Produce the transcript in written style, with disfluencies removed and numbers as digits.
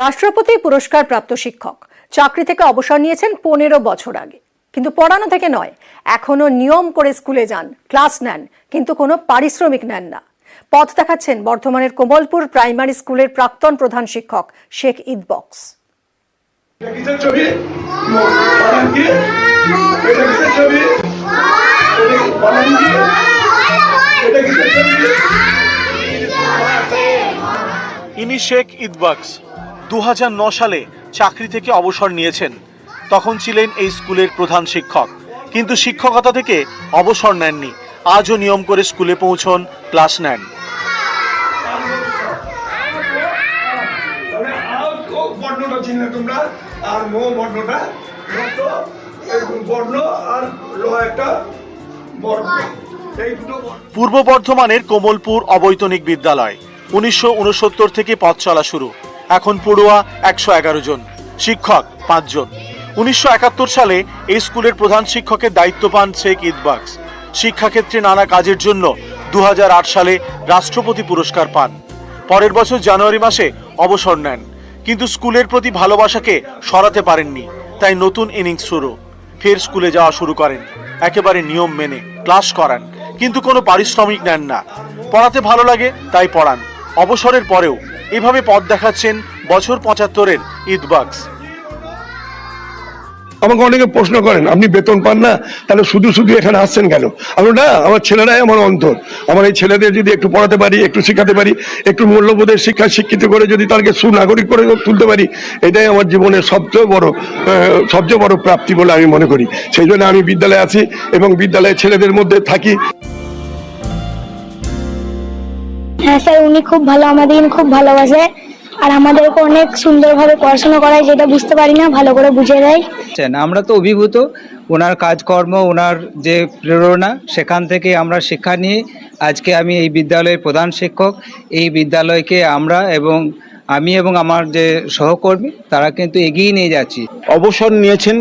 রাষ্ট্রপতি পুরস্কার প্রাপ্ত শিক্ষক চাকরি থেকে অবসর নিয়েছেন 15 বছর আগে। কিন্তু পড়ানো থেকে নয়, এখনো নিয়ম করে স্কুলে যান, ক্লাস নেন, কিন্তু কোনো পারিশ্রমিক নেন না। পথ দেখাচ্ছেন বর্ধমানের কোমলপুর প্রাইমারি স্কুলের প্রাক্তন প্রধান শিক্ষক শেখ ইদবক্স। ইনি শেখ ইদবক্স 2009 সালে চাকরি থেকে অবসর নিয়েছেন। তখন ছিলেন এই স্কুলের প্রধান শিক্ষক, কিন্তু শিক্ষকতা থেকে অবসর নেননি। আজও নিয়ম করে স্কুলে পৌঁছন, ক্লাস নেন। পূর্ব বর্ধমানের কোমলপুর অবৈতনিক বিদ্যালয় 1969 থেকে পথ চলা শুরু। এখন পড়ুয়া 111 জন, শিক্ষক 5 জন। 1971 সালে এই স্কুলের প্রধান শিক্ষকের দায়িত্ব পান শেখ ইদবক্স। শিক্ষাক্ষেত্রে নানা কাজের জন্য 2008 সালে রাষ্ট্রপতি পুরস্কার পান। পরের বছর জানুয়ারি মাসে অবসর নেন, কিন্তু স্কুলের প্রতি ভালোবাসাকে সরাতে পারেননি। তাই নতুন ইনিংস শুরু। ফের স্কুলে যাওয়া শুরু করেন, একেবারে নিয়ম মেনে ক্লাস করান, কিন্তু কোনো পারিশ্রমিক নেন না। পড়াতে ভালো লাগে তাই পড়ান। অবসরের পরেও এভাবে পথ দেখাচ্ছেন বছর 75-এর ইদবক্স। আমাকে অনেকে প্রশ্ন করেন, আপনি বেতন পান না, তাহলে শুধু শুধু এখানে আসছেন কেন? আমি না, আমার ছেলেরাই আমার অন্তর। আমার এই ছেলেদের যদি একটু পড়াতে পারি, একটু শেখাতে পারি, একটু মূল্যবোধের শিক্ষায় শিক্ষিত করে যদি তাদেরকে সুনাগরিক করে তুলতে পারি, এটাই আমার জীবনের সবচেয়ে বড় প্রাপ্তি বলে আমি মনে করি। সেই জন্য আমি বিদ্যালয়ে আছি এবং বিদ্যালয়ে ছেলেদের মধ্যে থাকি। হ্যাঁ স্যার, উনি খুব ভালো, আমাদের খুব ভালোবাসে আর আমাদেরকে অনেক সুন্দরভাবে পড়াশোনা করায়, যেটা বুঝতে পারি না ভালো করে বুঝিয়ে দেয়। আমরা তো অভিভূত, ওনার কাজকর্ম, ওনার যে প্রেরণা, সেখান থেকে আমরা শিক্ষা নিয়ে আজকে আমি এই বিদ্যালয়ের প্রধান শিক্ষক। এই বিদ্যালয়কে আমি এবং আমার যে সহকর্মী তারা কিন্তু এগিয়ে নিয়ে যাচ্ছি। অবসর নিয়েছেন